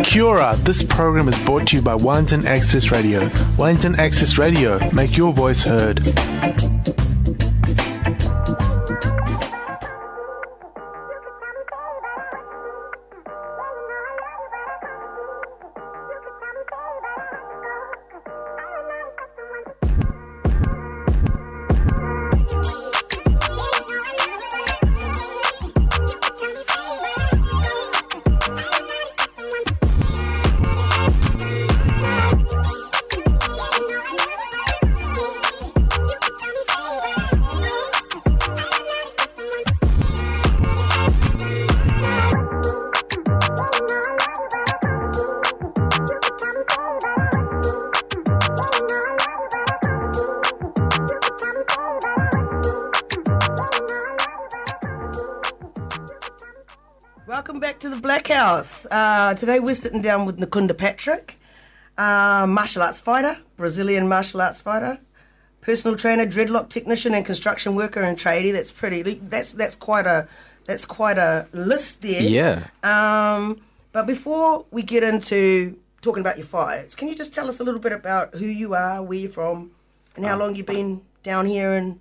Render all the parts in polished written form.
Kia ora, this program is brought to you by Wellington Access Radio. Wellington Access Radio, make your voice heard. Welcome back to the Blackhouse. Today we're sitting down with Nkunda Patrick, martial arts fighter, Brazilian martial arts fighter, personal trainer, dreadlock technician, and construction worker and tradie. That's quite a list there. Yeah. But before we get into talking about your fights, can you just tell us a little bit about who you are, where you're from, and how long you've been down here in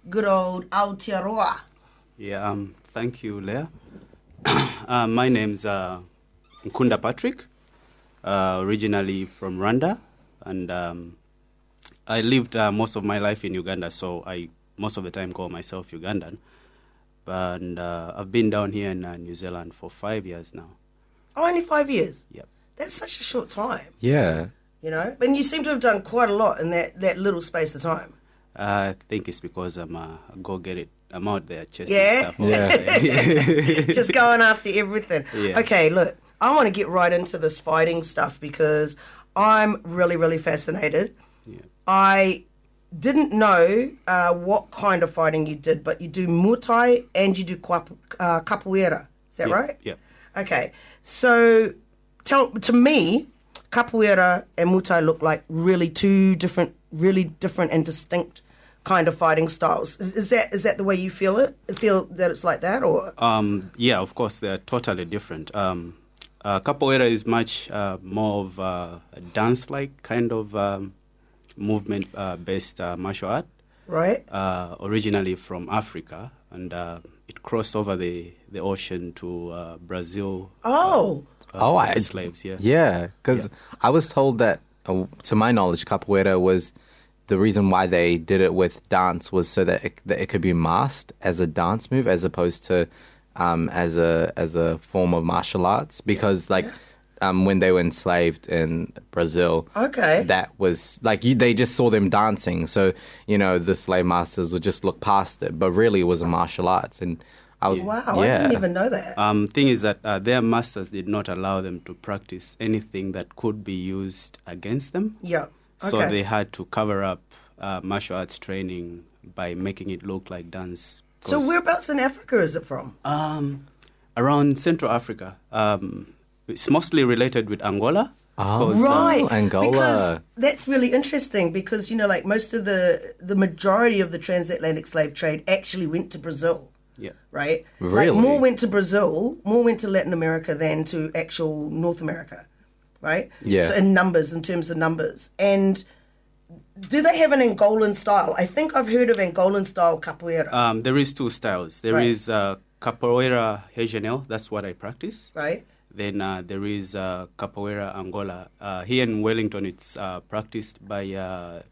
good old Aotearoa? Yeah. Thank you, Leah. My name's Nkunda Patrick, originally from Rwanda, and I lived most of my life in Uganda, so I most of the time call myself Ugandan. And I've been down here in New Zealand for 5 years now. Oh, only 5 years? Yep. That's such a short time. Yeah. You know? And you seem to have done quite a lot in that little space of time. I think it's because I'm a go-get-it. I'm out there chasing Yeah? stuff. Yeah. Just going after everything. Yeah. Okay, look, I want to get right into this fighting stuff because I'm really, really fascinated. Yeah. I didn't know what kind of fighting you did, but you do Muay and you do Capoeira. Is that right? Yeah. Okay, so to me, Capoeira and Muay look like really different and distinct kind of fighting styles. Is that the way you feel it? Feel that it's like that, or? Yeah, of course, they're totally different. Capoeira is much more of a dance-like kind of movement-based martial art. Right. Originally from Africa, and it crossed over the ocean to Brazil. I slaves, yeah. Yeah, because I was told that, to my knowledge, Capoeira was the reason why they did it with dance was so that it could be masked as a dance move as opposed to as a form of martial arts. Because when they were enslaved in Brazil, that was they just saw them dancing. So the slave masters would just look past it, but really it was a martial arts. And I was I didn't even know that. Thing is that their masters did not allow them to practice anything that could be used against them. Yeah. So they had to cover up martial arts training by making it look like dance. So whereabouts in Africa is it from? Around Central Africa. It's mostly related with Angola. Oh, right. Angola. Because that's really interesting because, most of the majority of the transatlantic slave trade actually went to Brazil. Yeah. Right? Really? More went to Brazil, more went to Latin America than to actual North America. Right? Yeah. So in terms of numbers. And do they have an Angolan style? I think I've heard of Angolan style capoeira. There is two styles. There is Capoeira regional, that's what I practice. Right. Then there is Capoeira Angola. Here in Wellington, it's practiced by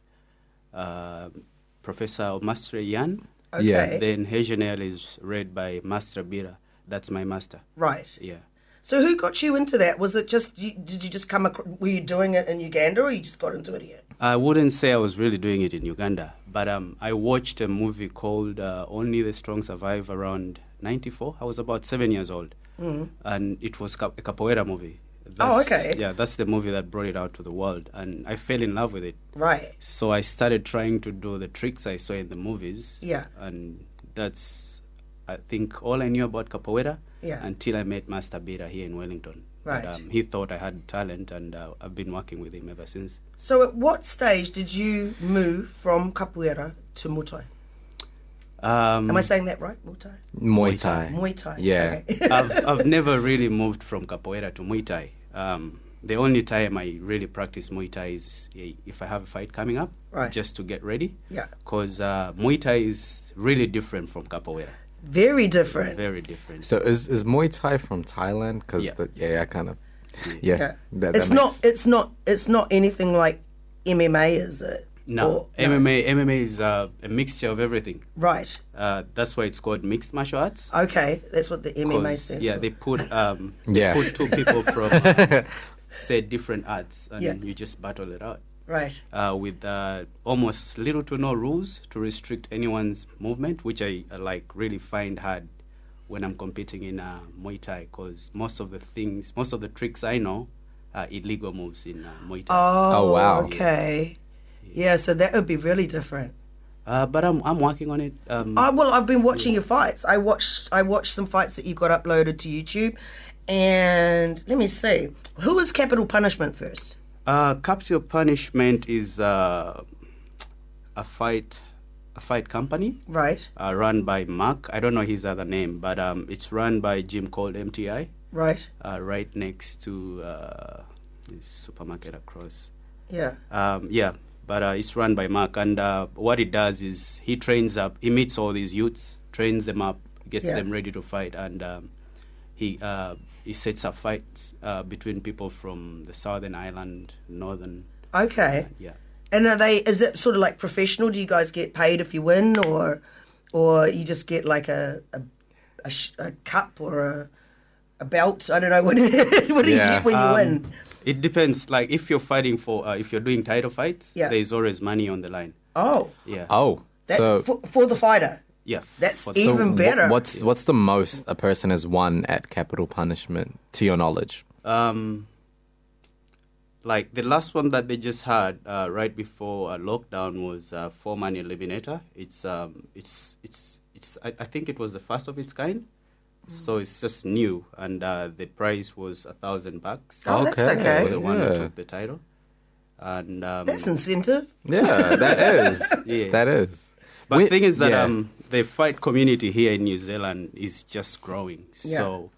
Professor Master Yan. Okay. Yeah. Then regional is read by Master Bira. That's my master. Right. Yeah. So who got you into that? Was it just, did you just were you doing it in Uganda or you just got into it here? I wouldn't say I was really doing it in Uganda, but I watched a movie called Only the Strong Survive around 94. I was about 7 years old, and it was a capoeira movie. Okay. Yeah, that's the movie that brought it out to the world, and I fell in love with it. Right. So I started trying to do the tricks I saw in the movies. Yeah. And that's, I think, all I knew about capoeira. Yeah. Until I met Master Bira here in Wellington. Right. But, he thought I had talent, and I've been working with him ever since. So at what stage did you move from capoeira to Muay? Am I saying that right? Muay Thai. Muay Thai. Yeah. Okay. I've never really moved from capoeira to Muay Thai. The only time I really practice Muay Thai is if I have a fight coming up, Right. just to get ready. Yeah. Because Muay Thai is really different from Capoeira. Very different. Very different. So is Muay Thai from Thailand? Because Yeah. I kind of Yeah. That It's not. It's not anything like MMA, is it? No, Or- MMA is a mixture of everything. Right. That's why it's called mixed martial arts. Okay. That's what the MMA 'Cause, stands yeah, for. they put Yeah. put two people from say different arts, and Yeah. you just battle it out Right. with almost little to no rules to restrict anyone's movement, which I like really find hard when I'm competing in Muay Thai, because most of the tricks I know are illegal moves in Muay Thai. Oh, wow. Okay. Yeah. So that would be really different. But I'm working on it. Well, I've been watching your fights. I watched some fights that you got uploaded to YouTube, and let me see, who was Capital Punishment first? Capital Punishment is a fight company. Right. Run by Mark. I don't know his other name, but it's run by Jim called MTI. Right. Right next to the supermarket across. Yeah. But it's run by Mark, and what he does is he meets all these youths, trains them up, gets Yeah. them ready to fight, and he sets up fights between people from the southern island, northern. Okay. Yeah. And is it sort of like professional? Do you guys get paid if you win, or you just get like a cup or a belt? I don't know. What do you get when you win? It depends. Like if you're fighting if you're doing title fights, Yeah. there's always money on the line. Oh. Yeah. Oh, so for the fighter. Yeah. That's For- even better. What's the most a person has won at Capital Punishment, to your knowledge? Like the last one that they just had right before lockdown was 4-man eliminator. I think it was the first of its kind. So it's just new, and the price was $1,000. Oh, that's okay. For the one who Yeah. took the title. And That's incentive. Yeah, that is. Yeah. That is. But the thing is that yeah. the fight community here in New Zealand is just growing. Yeah. So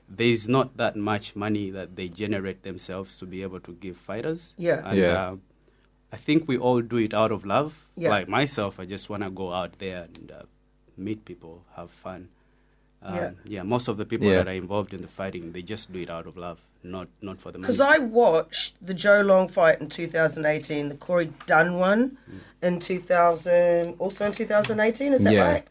there's not that much money that they generate themselves to be able to give fighters. Yeah. And Yeah. I think we all do it out of love. Yeah. Like myself, I just want to go out there and meet people, have fun. Most of the people Yeah. that are involved in the fighting, they just do it out of love, not for the money. Because I watched the Joe Long fight in 2018, the Corey Dunn one in 2018, is that Yeah. right?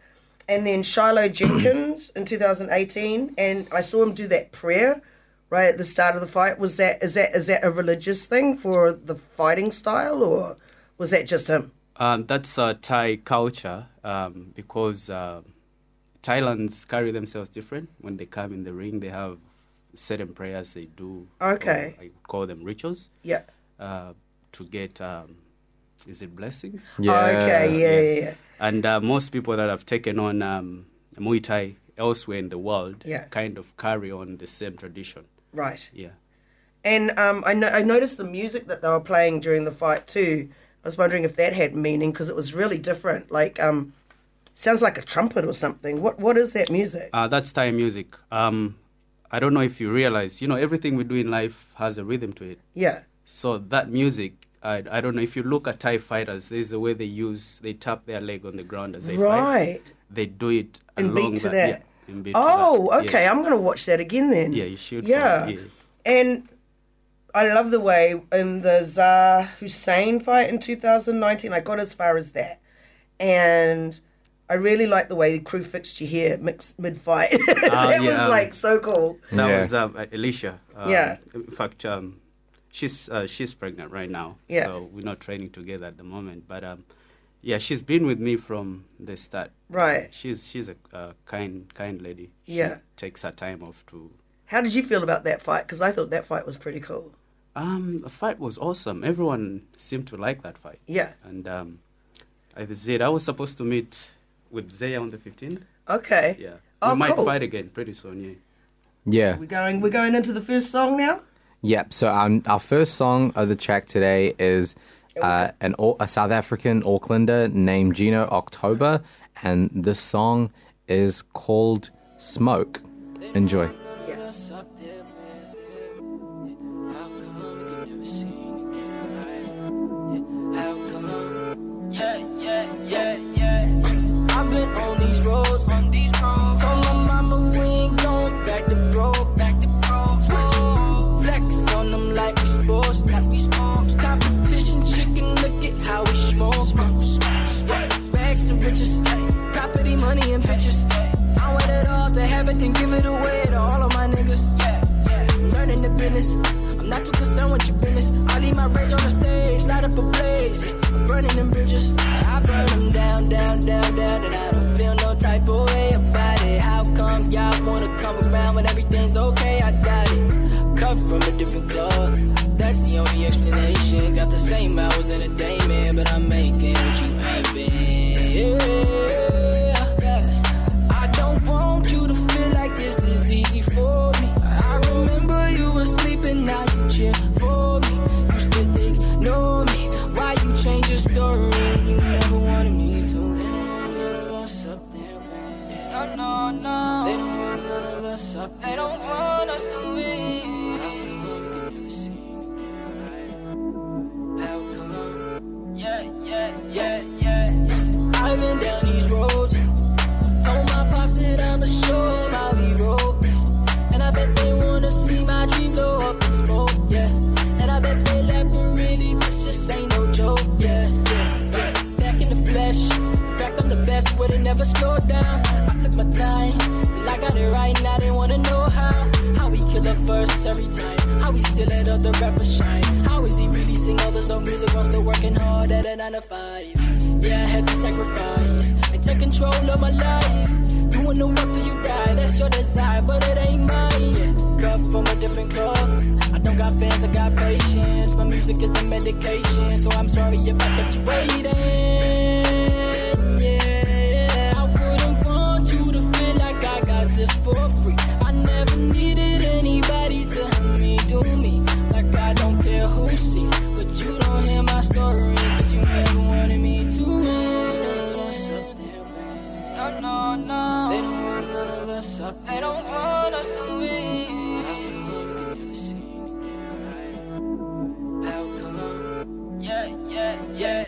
And then Shiloh Jenkins in 2018, and I saw him do that prayer right at the start of the fight. Is that a religious thing for the fighting style, or was that just him? That's Thai culture because Thailands carry themselves different. When they come in the ring, they have certain prayers they do. Okay. I call them rituals. Yeah. To get, is it blessings? Yeah. Okay, yeah. And most people that have taken on Muay Thai elsewhere in the world Yeah. kind of carry on the same tradition. Right. Yeah. And I noticed the music that they were playing during the fight too. I was wondering if that had meaning, because it was really different. Like, sounds like a trumpet or something. What is that music? That's Thai music. I don't know if you realize, everything we do in life has a rhythm to it. Yeah. So that music, I don't know, if you look at Thai fighters, there's the way they tap their leg on the ground as they fight. Right. They do it In along beat to that. Yeah, in beat to Oh, that. okay. Yeah. I'm going to watch that again then. Yeah, you should. Yeah. Yeah. And I love the way in the Zah Hussein fight in 2019, I got as far as that. And I really like the way the crew fixed your hair mid-fight. It was like so cool. That Yeah. was Alicia. Yeah. In fact, she's pregnant right now. Yeah. So we're not training together at the moment. But she's been with me from the start. Right. She's a kind lady. She Yeah. takes her time off to. How did you feel about that fight? Because I thought that fight was pretty cool. The fight was awesome. Everyone seemed to like that fight. Yeah. And I was supposed to meet with Zaya on the 15th. Okay. Yeah. Oh, we might cool. fight again pretty soon, yeah. Yeah. We're going into the first song now? Yep. So our first song of the track today is a South African Aucklander named Gino October, and this song is called Smoke. Enjoy. How come we could never seem to get right? Yeah, how come? Yeah. I've been on these roads, Told my mama we ain't going back to bro. Switch, flex on them like we sports. Competition chicken, look at how we smoke. Yeah, bags to riches, property, money, and pictures. I want it all to have it, then give it away to all of my niggas. I'm learning the business. I'm not too concerned with your business. I leave my rage on the stage, light up a blaze. I'm burning them bridges. I burn them down, and I don't feel no type of way about it. How come y'all wanna come around when everything's okay? I doubt it. Cut from a different cloth. That's the only explanation. Got the same hours in a day, man, but I'm making what you ain't been. Yeah. I don't want you to feel like this is easy for me. I remember you were sleeping, now you cheer for me. You still ignore me. Why you change your story and you never wanted me to? They don't want none of us up there, man. No. They don't want none of us up there. They don't want us to win. How come? Yeah. I've been down these roads. Told my pops that I'ma show 'em how we roll. And I bet they wanna see my dream blow up in smoke, yeah. And I bet they laugh, but really, this just ain't no joke, yeah. Back in the flesh. In fact, I'm the best with it, never slow down. I took my time till I got it right, and I didn't wanna know how we kill a verse every time. How we still let other rappers shine. How is he really sing all this no music while still working hard at a 9 to 5? Yeah, I had to sacrifice and take control of my life. You wanna work till you die, that's your desire, but it ain't mine. Yeah. Cut from a different cloth. I don't got fans, I got patience. My music is the medication, so I'm sorry if I kept you waiting. Yeah, I wouldn't want you to feel like I got this for free. I never needed anybody to help me do me. Like I don't care who sees, but you don't hear my story, cause you never wanted me to win. What's up there, man? No. They don't want none of us up. They don't want us to win. How come? Yeah.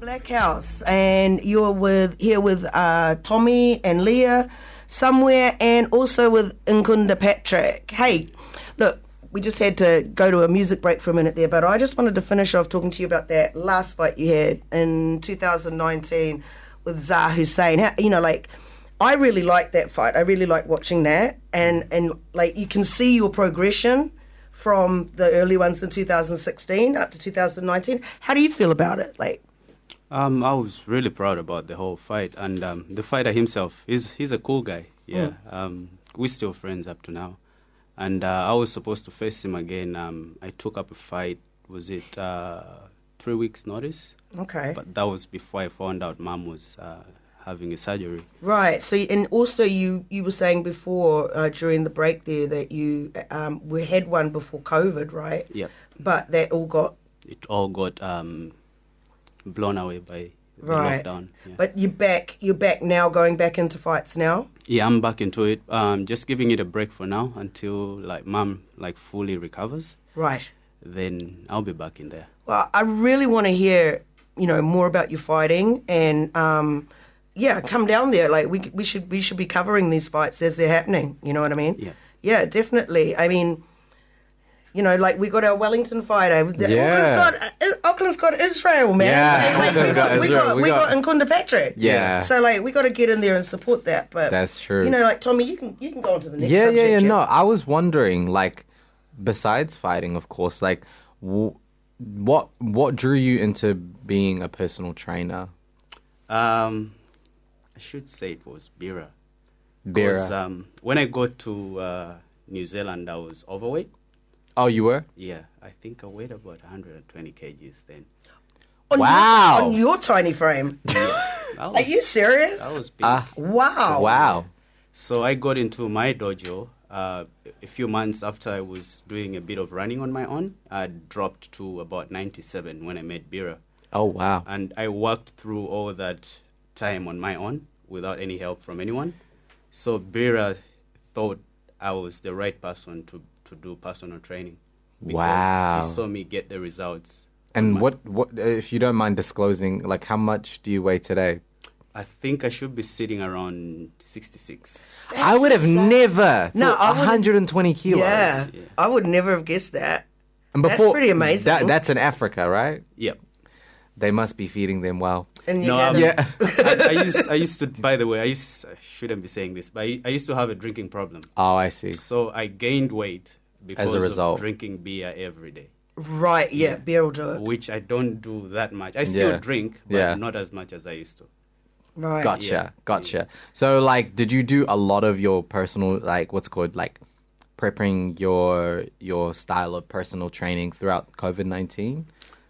Blackhouse, and you're here with Tommy and Leah somewhere, and also with Nkunda Patrick. Hey, look, we just had to go to a music break for a minute there, but I just wanted to finish off talking to you about that last fight you had in 2019 with Zah Hussein. I really liked that fight. I really liked watching that, and like you can see your progression from the early ones in 2016 up to 2019. How do you feel about it? I was really proud about the whole fight, and the fighter himself, he's a cool guy. Yeah, we're still friends up to now, and I was supposed to face him again. I took up a fight. Was it 3 weeks' notice? Okay, but that was before I found out Mom was having a surgery. Right. So, and also you were saying before during the break there that you we had one before COVID, right? Yep. But that all got blown away by the right. lockdown. Yeah. But you're back now, going back into fights now? Yeah, I'm back into it. Just giving it a break for now until Mom fully recovers. Right. Then I'll be back in there. Well, I really want to hear, more about your fighting, and come down there. We should be covering these fights as they're happening. You know what I mean? Yeah. Yeah, definitely. I mean, we got our Wellington fighter. Auckland's got Israel, man. Yeah, we got Nkunda Patrick. Yeah. So we got to get in there and support that. But that's true. Tommy, you can go on to the next subject. Yeah. No, I was wondering, besides fighting, of course, what drew you into being a personal trainer? I should say it was Bira. Bira. When I got to New Zealand, I was overweight. Oh, you were? Yeah, I think I weighed about 120 kgs then. Wow. On your tiny frame. Are you serious? That was big. Wow. Wow. So I got into my dojo a few months after I was doing a bit of running on my own. I dropped to about 97 when I met Bira. Oh, wow. And I worked through all that time on my own without any help from anyone. So Bira thought I was the right person to do personal training. Because Wow. he saw me get the results. And what, if you don't mind disclosing, like how much do you weigh today? I think I should be sitting around 66. I would have never No, thought I wouldn't- 120 kilos. Yeah. I would never have guessed that. And That's pretty amazing. That's in Africa, right? Yep. They must be feeding them well. And you No, get Yeah. I used to, by the way, I shouldn't be saying this, but I used to have a drinking problem. Oh, I see. So I gained weight because As a result. of drinking beer every day, right, yeah, beer will do it. which I don't do that much. I still Yeah. drink, but Yeah. not as much as I used to. Right. Gotcha. So, like, did you do a lot of your personal, like, what's it called, like, prepping your style of personal training throughout COVID-19?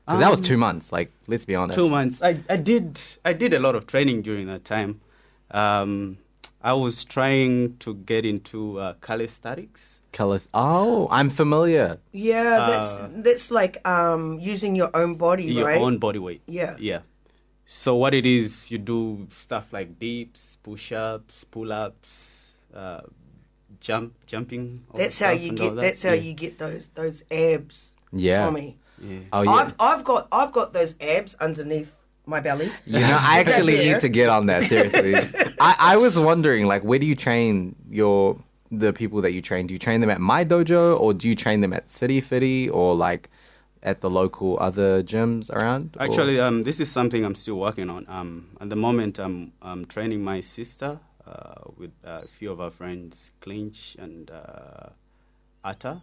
Because that was 2 months. Like, let's be honest. 2 months. I did a lot of training during that time. I was trying to get into calisthenics. Oh, I'm familiar. Yeah, that's like using your own body, Your right? own body weight. Yeah. Yeah. So what it is, you do stuff like dips, push-ups, pull-ups, jumping. over That's how stuff you and all get. that. That's how Yeah. you get those abs, Yeah. Tommy. Yeah. Oh, yeah. I've got those abs underneath my belly. You know, I actually There. need to get on that, seriously. I was wondering, like, where do you train the people that you train? Do you train them at my dojo, or do you train them at City Fitty, or like at the local other gyms around? Actually, this is something I'm still working on. At the moment, I'm training my sister with a few of our friends, Clinch and Atta.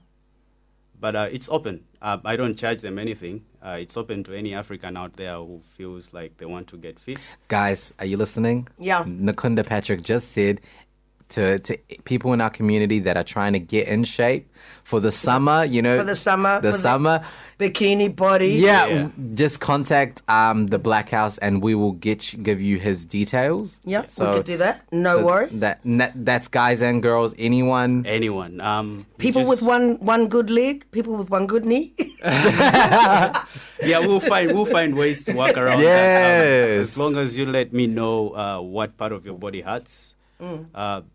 But it's open. I don't charge them anything. It's open to any African out there who feels like they want to get fit. Guys, are you listening? Yeah. Nkunda Patrick just said to people in our community that are trying to get in shape for the summer, you know. For the summer, The for the summer. Bikini body. Yeah, just contact the Blackhouse and we will give you his details. Yeah, we could do that. No worries. That's guys and girls, anyone. Anyone. People with one good leg, people with one good knee. Yeah, we'll find ways to work around that. Yes. As long as you let me know what part of your body hurts,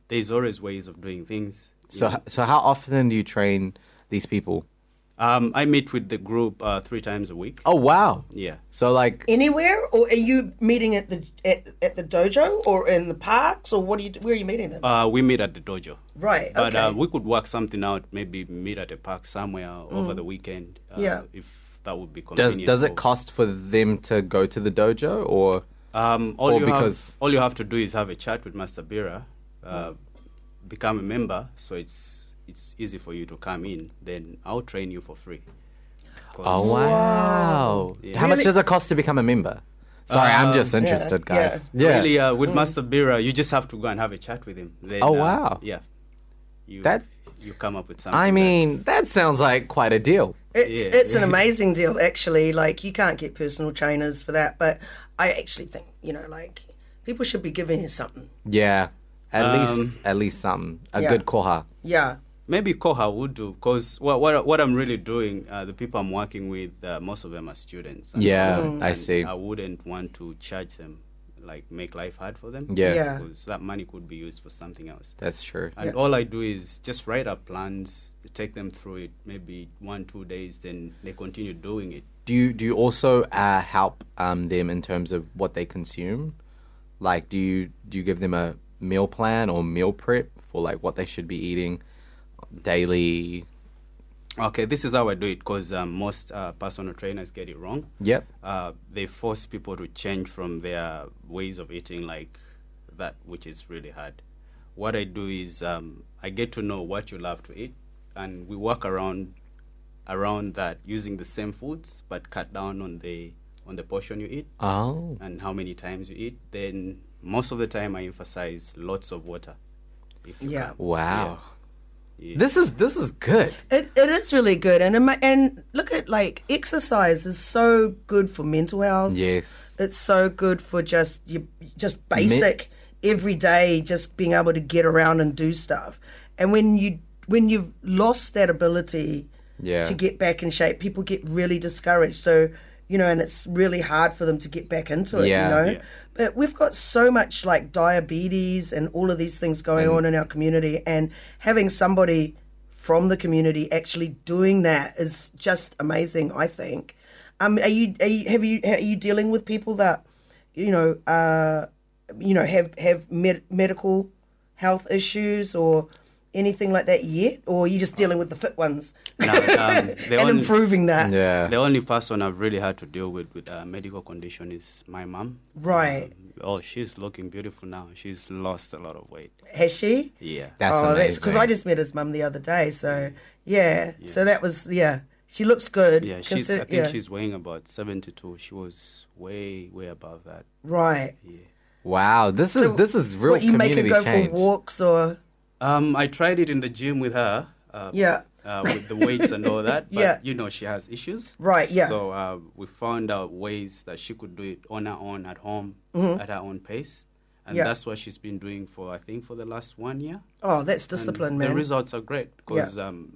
there's always ways of doing things. So how often do you train these people? I meet with the group 3 times a week. Oh, wow. Yeah. So like, Anywhere, or are you meeting at the dojo or in the parks, or where are you meeting them? We meet at the dojo. Right. But Okay. we could work something out, maybe meet at a park somewhere over the weekend. Yeah. If that would be convenient. does it for- cost for them to go to the dojo, or all you have to do is have a chat with Master Bira, become a member, so it's easy for you to come in. Then I'll train you for free. 'Cause- Oh, wow. Yeah. How much Really? does it cost to become a member? Sorry, I'm just interested, guys. Yeah. Really, with Master Bira, you just have to go and have a chat with him. Then, Oh, wow. Yeah. You come up with something. I mean, that sounds like quite a deal. It's an amazing deal, actually. Like, you can't get personal trainers for that, but I actually think, like, people should be giving you something. Yeah. At least something. A Yeah. good koha. Yeah. Maybe Koha would do, because what I'm really doing, the people I'm working with, most of them are students. And Yeah, I and see. I wouldn't want to charge them, like make life hard for them. Yeah. Yeah. Because that money could be used for something else. That's true. And all I do is just write up plans, take them through it, maybe 1-2 days, then they continue doing it. Do you also help them in terms of what they consume? Like, do you give them a meal plan or meal prep for like what they should be eating daily? Okay, this is how I do it, because most personal trainers get it wrong. Yep. They force people to change from their ways of eating, like that, which is really hard. What I do is I get to know what you love to eat, and we work around that using the same foods, but cut down on the portion you eat Oh. and how many times you eat. Then most of the time I emphasize lots of water. If you Yeah. can. Wow. This is good. It is really good, and look at like exercise is so good for mental health. Yes. It's so good for just basic everyday, just being able to get around and do stuff. And when you've lost that ability to get back in shape, people get really discouraged. So and it's really hard for them to get back into it. Yeah. But we've got so much like diabetes and all of these things going on in our community, and having somebody from the community actually doing that is just amazing, I think. Are you dealing with people that have medical health issues or anything like that yet, or are you just dealing with the fit ones and improving that? Yeah. The only person I've really had to deal with a medical condition is my mom. Right. She's looking beautiful now. She's lost a lot of weight. Has she? Yeah. That's amazing. That's because I just met his mum the other day. So yeah. So that was She looks good. Yeah, I think she's weighing about 72. She was way above that. Right. Yeah. Wow, this is real. What, you make her go change. for walks or? I tried it in the gym with her. With the weights and all that. But, she has issues. Right, yeah. So we found out ways that she could do it on her own at home, at her own pace. And that's what she's been doing for the last 1 year. Oh, that's discipline, and man. The results are great because I'm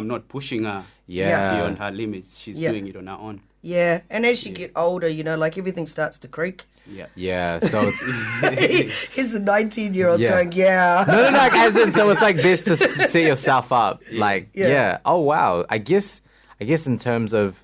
not pushing her Yeah. beyond her limits. She's doing it on her own. Yeah, and as you get older, like everything starts to creak. Yeah. Yeah, so it's... Here's a 19-year-old going, No, like, as in, so it's like best to set yourself up. Like, oh, wow. I guess in terms of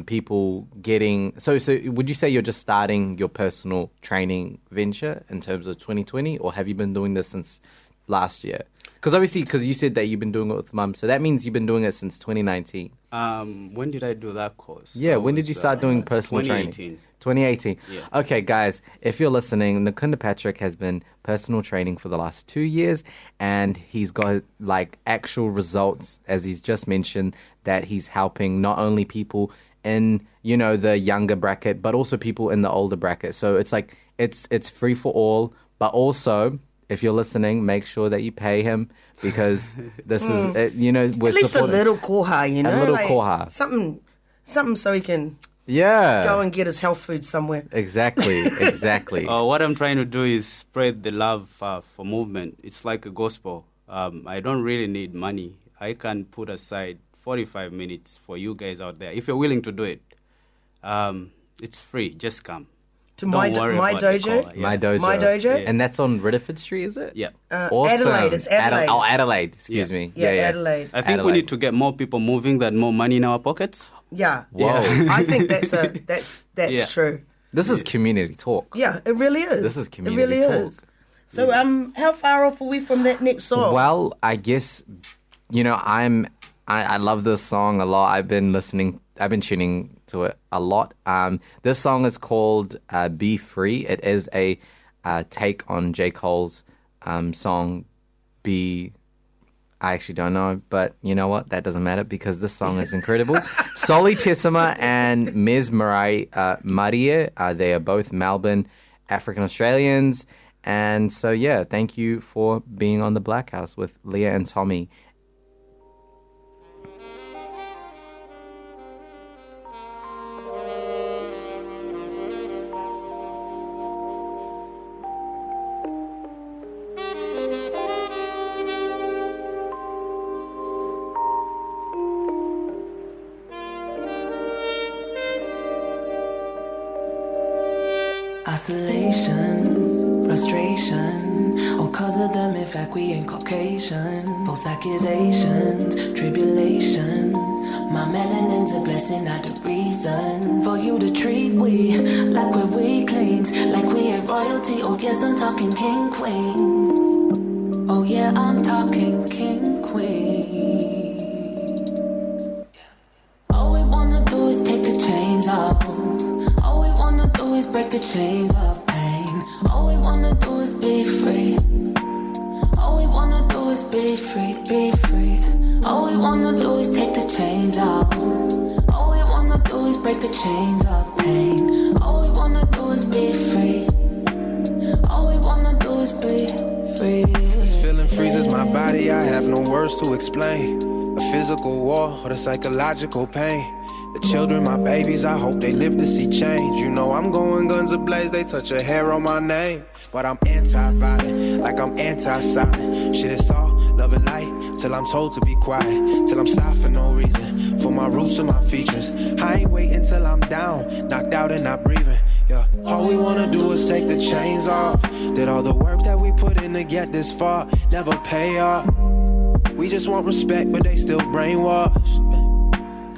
people getting... So would you say you're just starting your personal training venture in terms of 2020, or have you been doing this since last year? Because you said that you've been doing it with mum, so that means you've been doing it since 2019. When did I do that course? Yeah, when did you start doing personal 2018. training? 2018. Yeah. Okay, guys, if you're listening, Nkunda Patrick has been personal training for the last 2 years, and he's got like actual results, as he's just mentioned, that he's helping not only people in the younger bracket, but also people in the older bracket. So it's like it's free for all, but also, if you're listening, make sure that you pay him, because this is we're at least a little koha, a little koha, something so he can go and get his health food somewhere. Exactly. What I'm trying to do is spread the love for movement. It's like a gospel. I don't really need money. I can put aside 45 minutes for you guys out there. If you're willing to do it, it's free. Just come. To my dojo? My dojo. My dojo? And that's on Ridderford Street, is it? Yeah. Awesome. Adelaide. It's Adelaide. Adelaide. Excuse me. Yeah, Adelaide. I think we need to get more people moving than more money in our pockets. Yeah. Whoa. I think that's true. This is community talk. Yeah, it really is. This is community It really talk. is. So, how far off are we from that next song? Well, I guess, I love this song a lot. I've been tuning to it a lot. This song is called Be Free. It is a take on J. Cole's song I actually don't know, but you know what? That doesn't matter, because this song is incredible. Soli Tessima and Ms. Maria, they are both Melbourne African Australians. And so, thank you for being on The Blackhouse with Leah and Tommy. Isolation, frustration, all cause of them, in fact we ain't Caucasian. False accusations, tribulation, my melanin's a blessing, not a reason for you to treat we like we're weaklings, like we ain't royalty. Oh yes, I'm talking king queens. Oh yeah, I'm talking king queens. All we wanna do is take the chains off. All we wanna do is break the chains of pain. All we wanna do is be free. All we wanna do is be free, be free. All we wanna do is take the chains off. All we wanna do is break the chains of pain. All we wanna do is be free. All we wanna do is be free. This feeling freezes my body, I I have no words to explain. The physical war or the psychological pain. The children, my babies, I hope they live to see change. You know I'm going guns ablaze, they touch a hair on my name. But I'm anti-violent, like I'm anti-silent. Shit, it's all love and light, till I'm told to be quiet. Till I'm stopped for no reason, for my roots and my features. I ain't waiting till I'm down, knocked out and not breathing. Yeah, all we wanna do is take the chains off. Did all the work that we put in to get this far never pay off. We just want respect, but they still brainwash.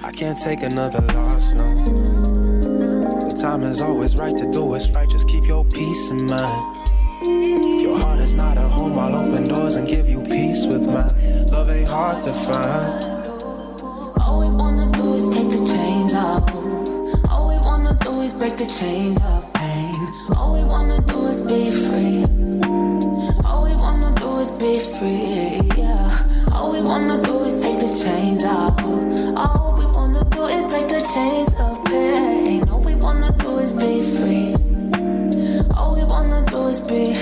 I can't take another loss, no. The time is always right to do what's right, just keep your peace in mind. If your heart is not a home, I'll open doors and give you peace with mine. Love ain't hard to find. All we wanna do is take the chains off. All we wanna do is break the chains of pain. All we wanna do is be free. All we wanna do is be free, yeah. All we wanna do is take the chains off. All we wanna do is break the chains of pain. All we wanna do is be free. All we wanna do is be.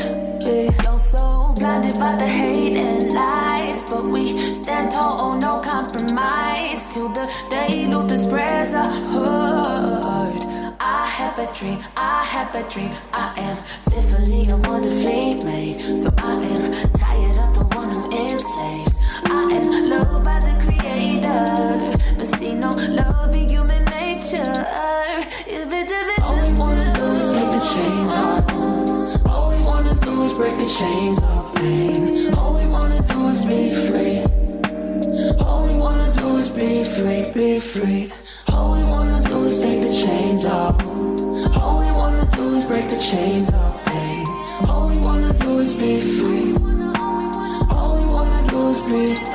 You're so blinded by the hate and lies, but we stand tall, oh no compromise. Till the day Luther's prayers are heard. I have a dream, I have a dream. I am fearfully and wonderfully made. So I am tired of the one who enslaves. I am loved by the Creator, but see no love in human nature. All we wanna do is take the chains off. All we wanna do is break the chains of pain. All we wanna do is be free. All we wanna do is be free, be free. All we wanna do is take the chains off. All we wanna do is break the chains of pain. All we wanna do is be free. All we wanna do is be free.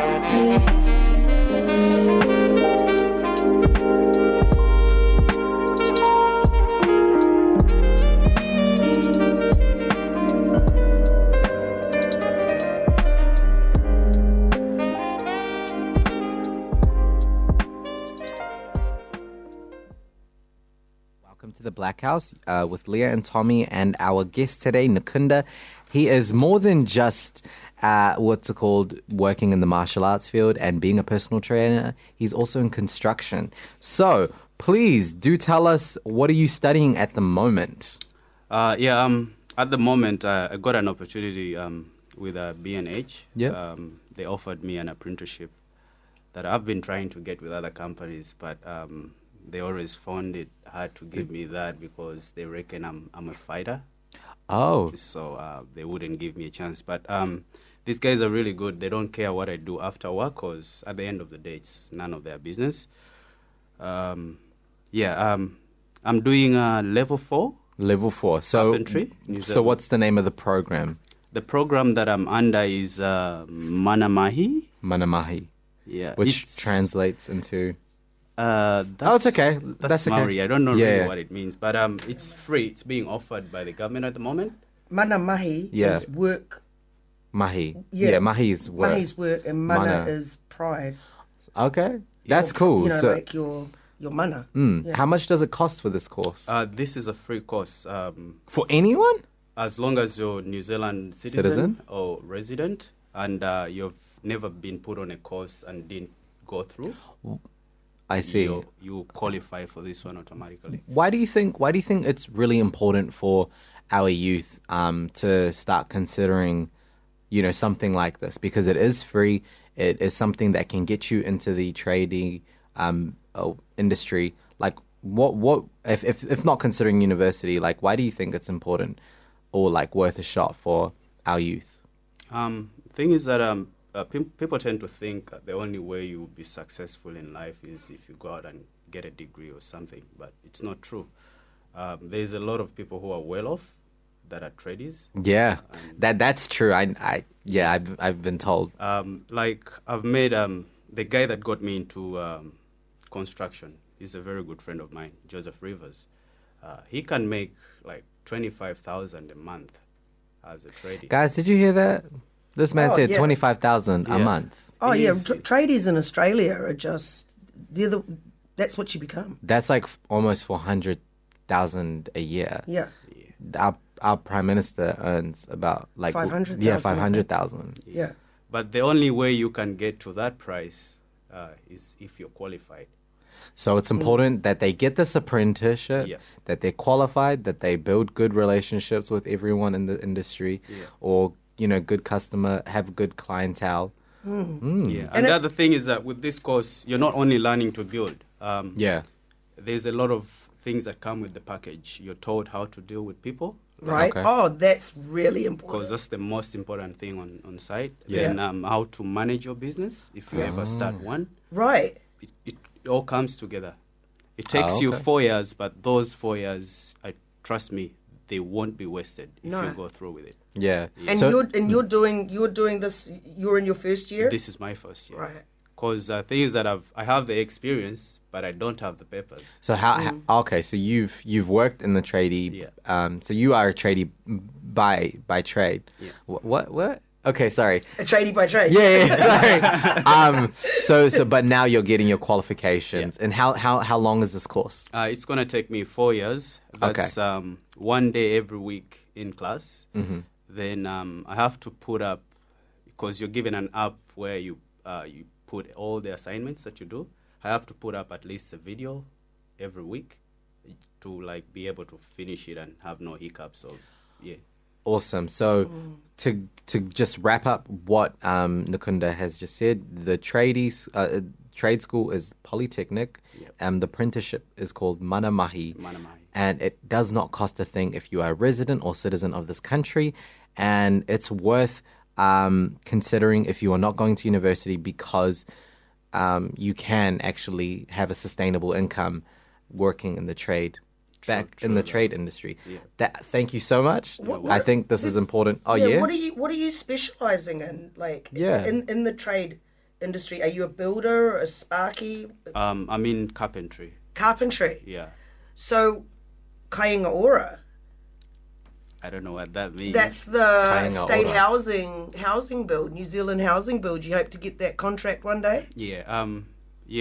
To the Blackhouse with Leah and Tommy, and our guest today, Nkunda. He is more than just what's it called, working in the martial arts field and being a personal trainer. He's also in construction. So please do tell us, what are you studying at the moment? At the moment I got an opportunity with B&H. Yeah. They offered me an apprenticeship that I've been trying to get with other companies, but they always found it hard to give me that because they reckon I'm a fighter. Oh. So they wouldn't give me a chance. But these guys are really good. They don't care what I do after work because at the end of the day, it's none of their business. I'm doing level 4. Level 4. So, carpentry. So what's the name of the program? The program that I'm under is Manamahi. Manamahi. Yeah. Which translates into... it's okay. That's okay. Maori. I don't know really what it means, but it's free. It's being offered by the government at the moment. Mana mahi is work. Mahi. Yeah, mahi is work. Mahi's work, and mana is pride. Okay. That's cool. You know, so, like your mana. Yeah. How much does it cost for this course? This is a free course. For anyone? As long as you're New Zealand citizen or resident, and you've never been put on a course and didn't go through. I see. You qualify for this one automatically. Why do you think it's really important for our youth to start considering, something like this? Because it is free. It is something that can get you into the trading industry. Like, what if not considering university? Like, why do you think it's important or like worth a shot for our youth? Thing is that people tend to think the only way you will be successful in life is if you go out and get a degree or something, but it's not true. There's a lot of people who are well off that are tradies. Yeah, that's true. I've been told. Like I've made the guy that got me into construction. He's a very good friend of mine, Joseph Rivers. He can make like 25,000 a month as a tradie. Guys, did you hear that? This man said 25,000 a month. Oh, tradies in Australia are just, that's what you become. That's like almost 400,000 a year. Yeah. Our Prime Minister earns about like 500,000. Yeah, 500,000. Yeah. But the only way you can get to that price is if you're qualified. So it's important that they get this apprenticeship, Yeah. that they're qualified, that they build good relationships with everyone in the industry, or, you know, good customer, have good clientele. Yeah. And the other thing is that with this course, you're not only learning to build. There's a lot of things that come with the package. You're taught how to deal with people. Right. Okay. Oh, that's really important. Because that's the most important thing on site. Yeah. And how to manage your business if you ever start one. Right. It all comes together. It takes you 4 years, but those 4 years, trust me, they won't be wasted if you go through with it. Yeah. And you're doing this. You're in your first year. This is my first year. Right. Because the thing is that I have the experience, but I don't have the papers. So okay, so you've worked in the tradie. Yeah. So you are a tradie by trade. Yeah. What? Okay, sorry. A tradie by trade. Yeah, sorry. So but now you're getting your qualifications. And how long is this course? It's gonna take me 4 years. That's 1 day every week in class. Mm-hmm. Then I have to put up, because you're given an app where you put all the assignments that you do. I have to put up at least a video every week to like be able to finish it and have no hiccups. So yeah. Awesome. So to just wrap up what Nkunda has just said, the trade school is polytechnic, and the apprenticeship is called Mana Mahi. And it does not cost a thing if you are a resident or citizen of this country, and it's worth considering if you are not going to university, because you can actually have a sustainable income working in the trade. Trade industry. Yeah. Thank you so much. I think this is important. Oh yeah. What are you specializing in? Like in the trade industry, are you a builder, a sparky? I'm in carpentry. Carpentry. Yeah. So, Capoeira. I don't know what that means. That's the state housing build, New Zealand housing build. You hope to get that contract one day? Yeah.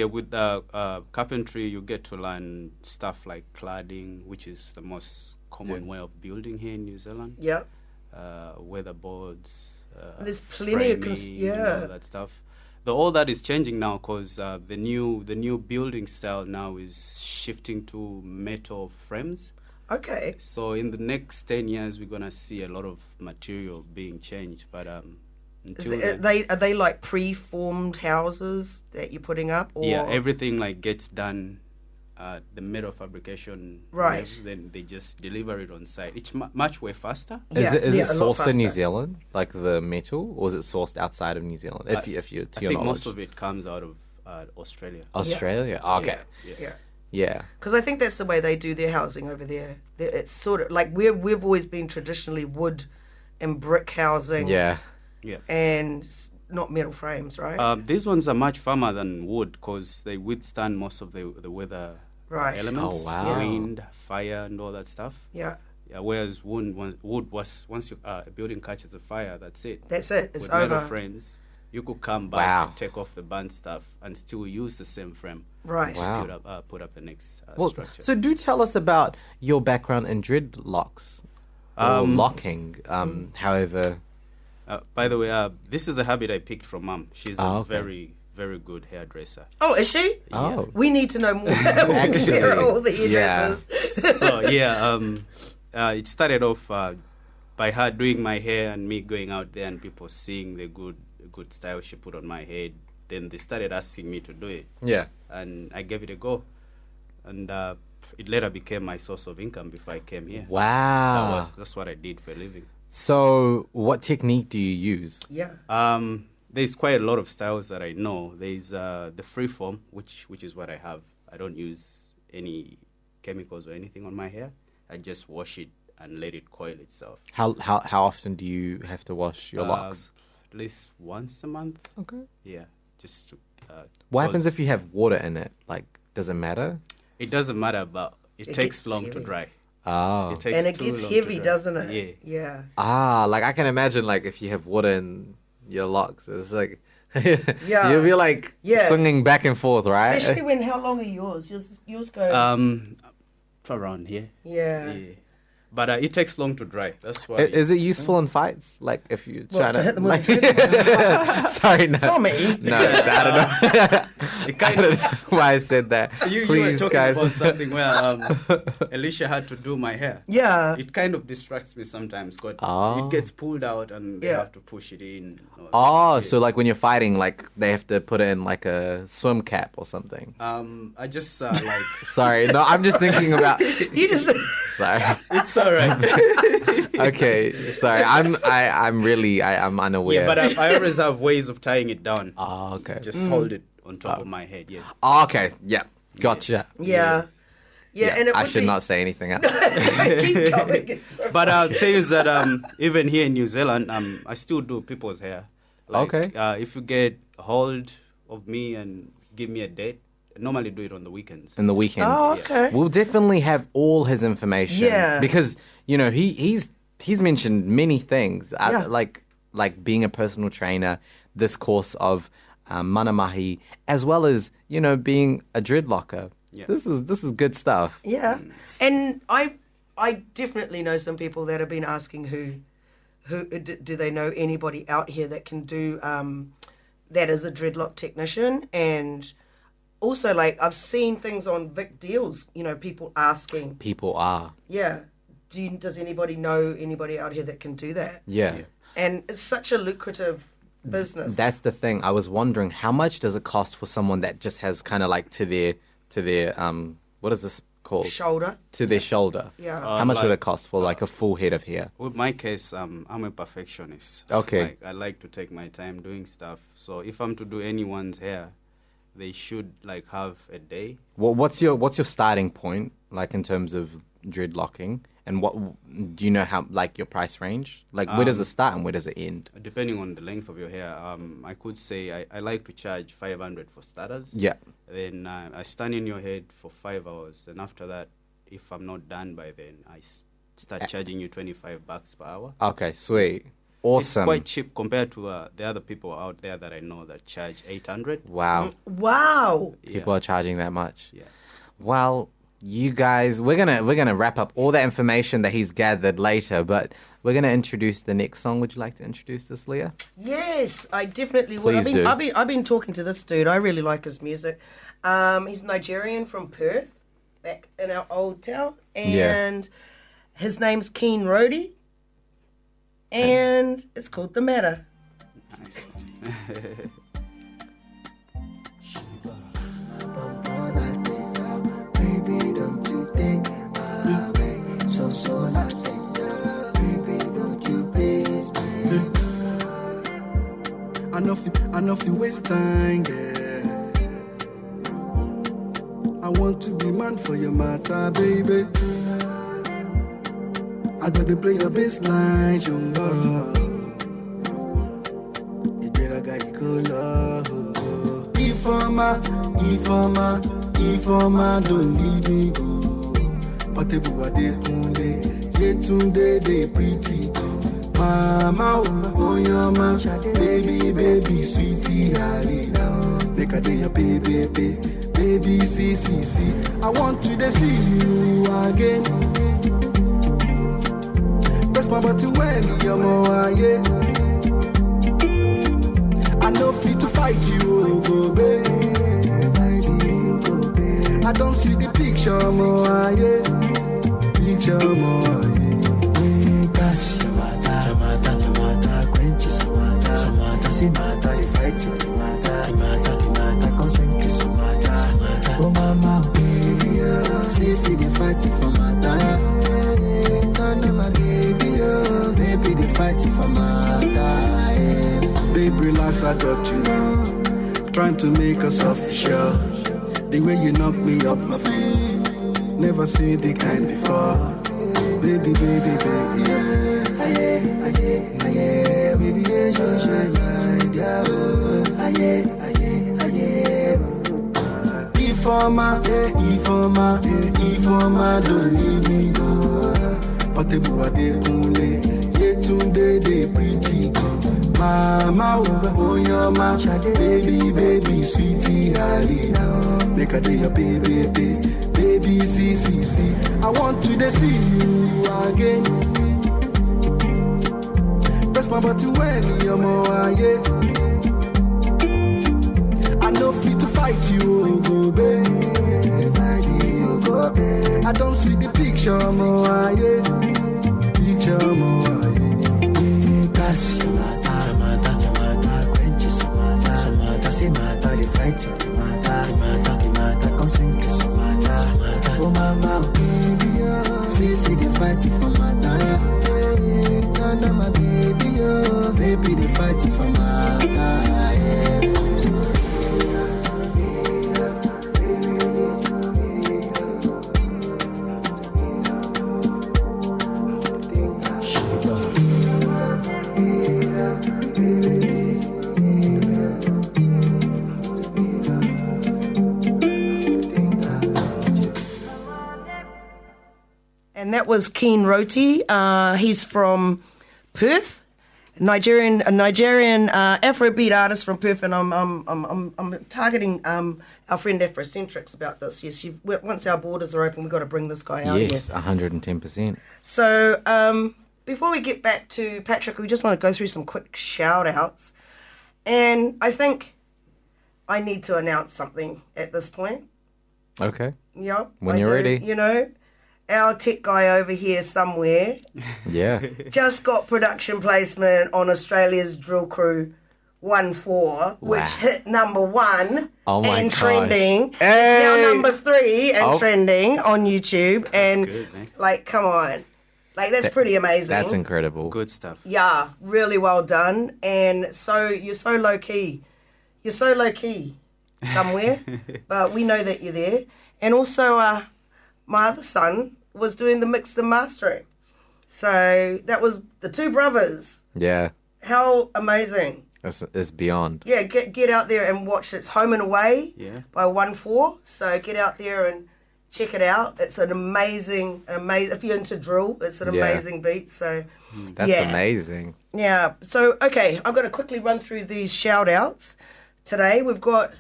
With carpentry, you get to learn stuff like cladding, which is the most common way of building here in New Zealand. Yeah. Weatherboards. There's plenty framing, all that stuff. All that is changing now, because the new building style now is shifting to metal frames. Okay. So in the next 10 years, we're gonna see a lot of material being changed, but are they like pre-formed houses that you're putting up? Or? Yeah, everything like gets done, the metal fabrication. Right. Then they just deliver it on site. It's much way faster. Is it sourced in New Zealand, like the metal, or is it sourced outside of New Zealand? If you to I your think knowledge, most of it comes out of Australia. Australia. Yeah. Okay. Yeah. Because I think that's the way they do their housing over there. It's sort of like we've always been traditionally wood and brick housing. Yeah. And not metal frames, right? These ones are much firmer than wood, because they withstand most of the weather elements. Oh, wow. Wind, fire, and all that stuff. Yeah. Whereas wood was, once a building catches a fire, that's it. That's it. It's With over. metal frames, you could come back, take off the burnt stuff, and still use the same frame. Right. Wow. Put up the next structure. So do tell us about your background in dreadlocks or locking. However. By the way, this is a habit I picked from Mum. She's a very, very good hairdresser. Oh, is she? Oh. We need to know more. Actually, all the hairdressers. So it started off by her doing my hair and me going out there and people seeing the good style she put on my head. Then they started asking me to do it. Yeah. And I gave it a go. And it later became my source of income before I came here. Wow. That's what I did for a living. So what technique do you use? Yeah. There's quite a lot of styles that I know. There's the freeform, which is what I have. I don't use any chemicals or anything on my hair. I just wash it and let it coil itself. How often do you have to wash your locks? At least once a month. Okay. Yeah. Just to, what happens if you have water in it? Like, does it matter? It doesn't matter, but it takes long to dry. Oh. And it gets heavy, doesn't it? Yeah. Like I can imagine, like if you have water in your locks, it's like you'll be like swinging back and forth, right? Especially how long are yours? Yours go around here. Yeah. But it takes long to dry. That's why. Is it useful in fights? Like if you try to hit them with a dreadlock? Sorry, no. Tommy. No, I don't know. I don't know why I said that. You Please, were talking guys. about something where Alicia had to do my hair. Yeah. It kind of distracts me sometimes. Oh. It gets pulled out and they Yeah. have to push it in. Oh, so like when you're fighting, like they have to put in like a swim cap or something. I just like. Sorry, no, I'm just thinking about. You just. Sorry. It's all right. Okay, sorry. I'm unaware. Yeah, but I always have ways of tying it down. Oh, okay. Just hold it on top of my head. Yeah. Oh, okay. Yeah. Gotcha. Yeah. Yeah, and it I would should be... not say anything else. Keep going. It's so But thing is that even here in New Zealand, I still do people's hair. Like, Okay. If you get hold of me and give me a date, I normally do it on the weekends. In the weekends. Oh, okay. We'll definitely have all his information. Yeah. Because, you know, he's mentioned many things. Yeah. Like being a personal trainer, this course of manamahi, as well as, you know, being a dreadlocker. Yeah. This is good stuff. Yeah, and I definitely know some people that have been asking who do they know anybody out here that can do that as a dreadlock technician, and also like I've seen things on Vic Deals, you know, people asking. People are. Yeah, does anybody know anybody out here that can do that? Yeah. And it's such a lucrative business. That's the thing. I was wondering how much does it cost for someone that just has kind of like to their what is this called? Shoulder. To their shoulder. Yeah. How much would it cost for like a full head of hair? With my case, I'm a perfectionist. Okay. Like, I like to take my time doing stuff. So if I'm to do anyone's hair, they should like have a day. Well, what's your starting point like in terms of dreadlocking? And what do you know how like your price range? Like where does it start and where does it end? Depending on the length of your hair, I could say I like to charge 500 for starters. Yeah. Then I stand in your head for 5 hours. Then after that, if I'm not done by then, I start charging you $25 per hour. Okay, sweet. Awesome. It's quite cheap compared to the other people out there that I know that charge 800. Wow. Wow. People are charging that much. Yeah. Well, you guys, we're gonna wrap up all the information that he's gathered later, but we're gonna introduce the next song. Would you like to introduce this, Leah? Yes, I definitely would. Please do. I've been talking to this dude. I really like his music. He's Nigerian from Perth, back in our old town, and his name's Keen Rody, and it's called The Matter. Nice. Baby, don't you think I'll be so nothing? Baby, don't you please, baby? I know if you waste time, yeah. I want to be man for your matter, baby. I gotta play your bassline, you know. You better got you cool love. Ifoma, don't leave me go. Patebuwa de kunde, yetunde de pretty go. Mama, oh your ma, baby, sweetie, harina. Make a day your baby, see. I want to see you again. Press my button when you're more, yeah. I know fit to fight you, go baby. I don't see the picture more, yeah. Picture more, yeah. Kasi mata, quench Simata, the fight, Simata, consent, Simata. Oh mama, baby, see the fight for Mata. No, my baby, baby, the fight for Mata. Babe, relax, I got you now. Trying to make us official. The way you knock me up my feet, never seen the kind before. Baby, yeah. Aye, baby, Ifoma, don't leave me go. Patebuwa de kunle, yetunde de pretty go. Mama, oh your ma, baby, sweetie, harina. Make a day your baby, see. see. I want to see you again. Press my button when you're more, yeah. I know fit to fight you, go babe. I don't see the picture more, yeah. Picture more, yeah. Casi, mata, quench samata, se mata, de fight, mata, consent, samata, oh mama, baby, see the fight for mata, yeah, my baby, oh, baby, the fight for mata, yeah. And that was Keen Roti. He's from Perth, a Nigerian Afrobeat artist from Perth, and I'm targeting our friend Afrocentrics about this. Yes, once our borders are open, we've got to bring this guy out. Yes, 110%. So before we get back to Patrick, we just want to go through some quick shout-outs. And I think I need to announce something at this point. Okay. Yep. When you're ready. You know, our tech guy over here somewhere Yeah. just got production placement on Australia's Drill Crew 1-4, which hit number 1 and gosh. trending. Hey! It's now number 3 and trending on YouTube. And good, man. like, come on. Like, that's pretty amazing. That's incredible. Good stuff. Yeah, really well done. And so you're so low key. You're so low key somewhere, but we know that you're there. And also, my other son was doing the mix and mastering. So that was the two brothers. Yeah. How amazing. It's beyond. Yeah, get out there and watch. It's Home and Away by 1-4. So get out there and check it out. It's an amazing. If you're into drill, it's an amazing beat. So That's amazing. Yeah. So okay, I'm going to quickly run through these shout outs today. We've got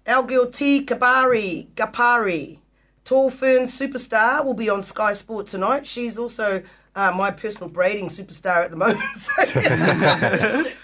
Algil T. Gapari, Tall Fern Superstar, will be on Sky Sport tonight. She's also my personal braiding superstar at the moment.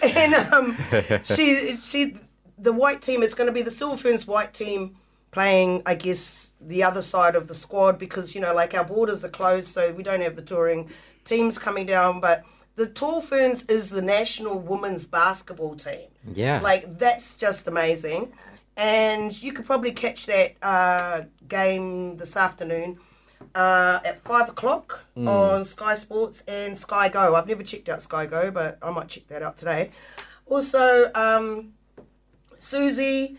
And she the white team is going to be the Silver Ferns white team playing, I guess, the other side of the squad because, you know, like our borders are closed, so we don't have the touring teams coming down. But the Tall Ferns is the national women's basketball team. Yeah. Like, that's just amazing. And you could probably catch that game this afternoon at 5 o'clock on Sky Sports and Sky Go. I've never checked out Sky Go, but I might check that out today. Also, Susie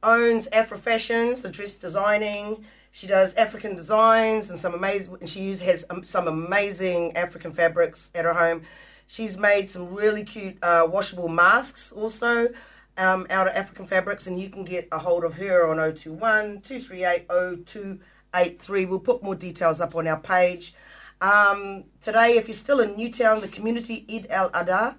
owns Afro Fashions, the dress designing. She does African designs and she has some amazing African fabrics at her home. She's made some really cute washable masks also out of African fabrics, and you can get a hold of her on 021-238-0283. We'll put more details up on our page. Today, if you're still in Newtown, the community Eid al-Adha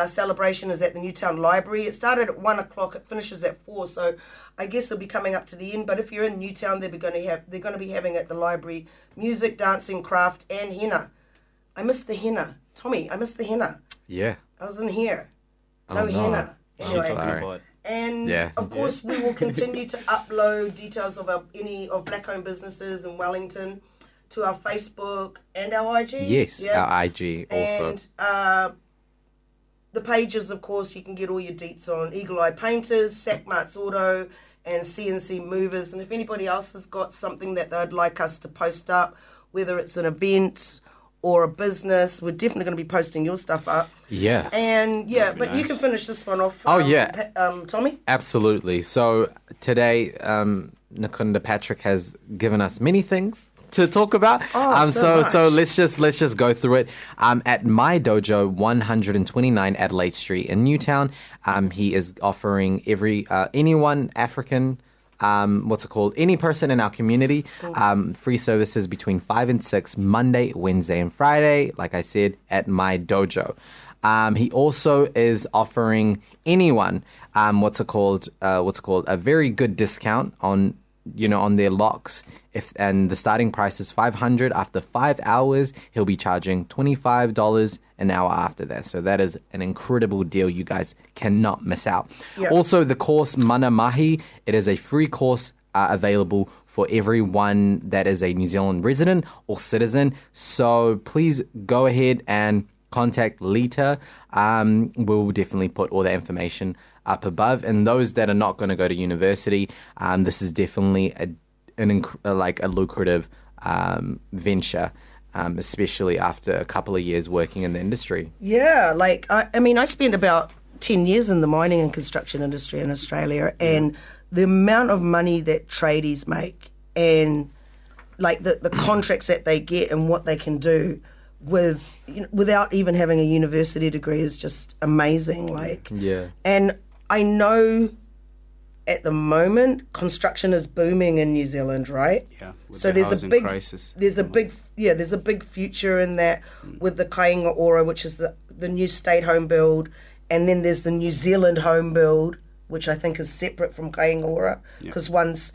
celebration is at the Newtown Library. It started at 1 o'clock, it finishes at 4, so I guess it'll be coming up to the end. But if you're in Newtown, they're going to be having at the library music, dancing, craft, and henna. I missed the henna. Tommy, I missed the henna. Yeah. I was in here. Oh, no. henna. Anyway. Sorry. And of course, we will continue to upload details of any black-owned businesses in Wellington to our Facebook and our IG. Yes, our IG also. And the pages, of course, you can get all your deets on Eagle Eye Painters, Sackmarts Auto, and CNC Movers. And if anybody else has got something that they'd like us to post up, whether it's an event or a business, we're definitely going to be posting your stuff up. Yeah. And but you can finish this one off. Tommy? Absolutely. So today, Nkunda Patrick has given us many things to talk about. So let's just go through it. At My Dojo, 129 Adelaide Street in Newtown, he is offering anyone African, any person in our community, free services between 5 and 6, Monday, Wednesday, and Friday, like I said, at My Dojo. He also is offering anyone, a very good discount on their locks And the starting price is $500. After 5 hours, he'll be charging $25 an hour after that. So that is an incredible deal. You guys cannot miss out. Yep. Also, the course Mana Mahi, it is a free course available for everyone that is a New Zealand resident or citizen. So please go ahead and contact Lita. We'll definitely put all the information up above. And those that are not going to go to university, this is definitely a lucrative venture, especially after a couple of years working in the industry. Yeah, like, I mean, I spent about 10 years in the mining and construction industry in Australia, and the amount of money that tradies make and, like, the contracts that they get and what they can do without even having a university degree is just amazing. Like, Yeah. And I know at the moment construction is booming in New Zealand, right? Yeah. With So the there's a housing big crisis. there's a big future in that with the Kaingaora, which is the new state home build, and then there's the New Zealand home build, which I think is separate from Kaingaora because one's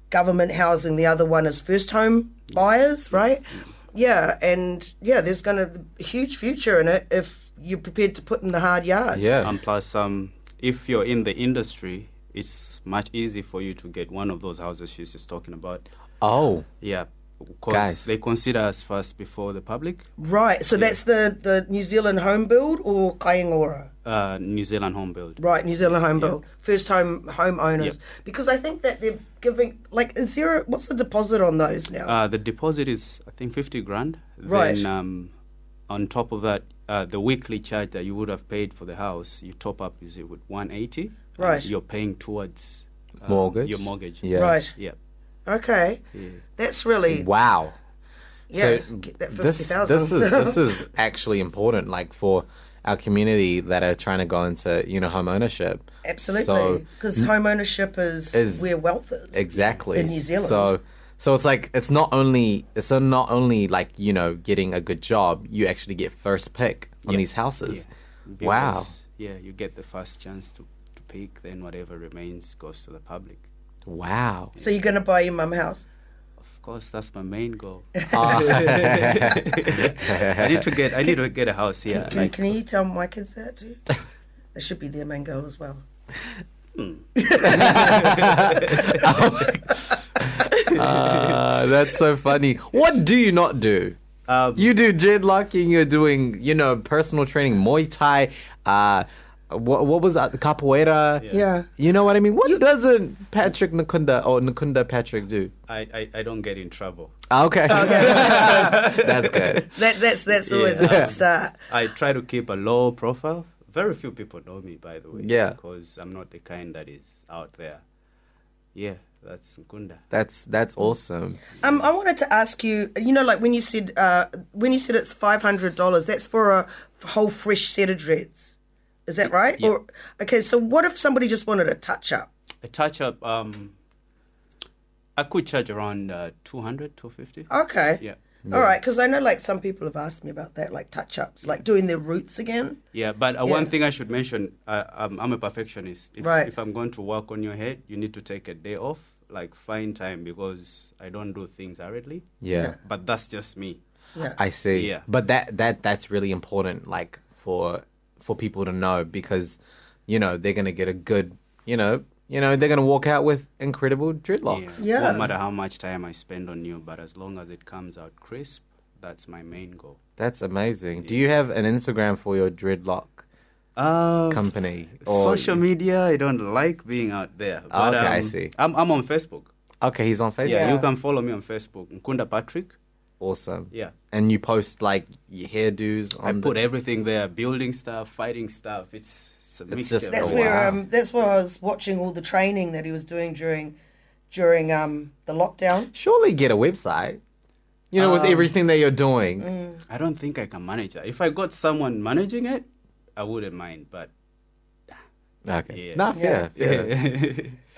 government housing, the other one is first home buyers, right? Yeah, and there's going to be a huge future in it if you're prepared to put in the hard yards. Yeah. And plus, if you're in the industry, it's much easier for you to get one of those houses she's just talking about. Oh. Yeah, because Guys. they consider us first before the public. Right, so that's the New Zealand home build or Kaingaora? New Zealand home build. Right, New Zealand home build, first homeowners. Yep. Because I think that they're giving, like, what's the deposit on those now? The deposit is, I think, 50 grand. Right. Then on top of that, the weekly charge that you would have paid for the house, you top up is with 180. Right. You're paying towards Mortgage? your mortgage. Yeah. Right. Yeah. Okay. Yeah. That's really, Wow. yeah, So get that this 50,000. this is actually important, like for our community that are trying to go into home ownership. Absolutely. So Because home ownership is where wealth is. exactly In New Zealand. So it's like it's not only like getting a good job. You actually get first pick on these houses. Yeah. Wow. Because, yeah, you get the first chance to pick. Then whatever remains goes to the public. Wow. So you're going to buy your mum a house? Of course, that's my main goal. Ah. I need to get a house here. Can you tell my kids that too? That should be their main goal as well. That's so funny. What do you not do? You do dreadlocking. You're doing personal training, Muay Thai. What was that? Capoeira. Yeah. You know what I mean? What doesn't Nkunda Patrick do? I don't get in trouble. Okay. That's good. That's always a good start. I try to keep a low profile. Very few people know me, by the way. Yeah. Because I'm not the kind that is out there. Yeah, that's Nkunda. That's awesome. I wanted to ask you, like when you said it's $500, that's for a whole fresh set of dreads. Is that right? Yeah. Or okay, so what if somebody just wanted a touch up? A touch up, I could charge around 200, 250. Okay. Yeah. All right, because I know like some people have asked me about that, like touch ups, like doing their roots again. Yeah, but one thing I should mention, I'm a perfectionist. If I'm going to work on your head, you need to take a day off, like find time, because I don't do things hurriedly. Yeah. But that's just me. Yeah. I see. Yeah. But that's really important, like for people to know, because they're gonna get a good they're gonna walk out with incredible dreadlocks. Yeah. No matter how much time I spend on you, but as long as it comes out crisp, that's my main goal. That's amazing. Do you have an Instagram for your dreadlock company? Social media, I don't like being out there. But, okay, I see. I'm on Facebook. Okay, he's on Facebook. Yeah, you can follow me on Facebook, Nkunda Patrick. Awesome. Yeah. And you post like your hairdos on I put everything there, building stuff, fighting stuff. It's a mixture. just- That's Oh, where wow. that's where I was watching all the training that he was doing during the lockdown. Surely get a website. With everything that you're doing. I don't think I can manage that. If I got someone managing it, I wouldn't mind. But Okay. Yeah. Nah, fair.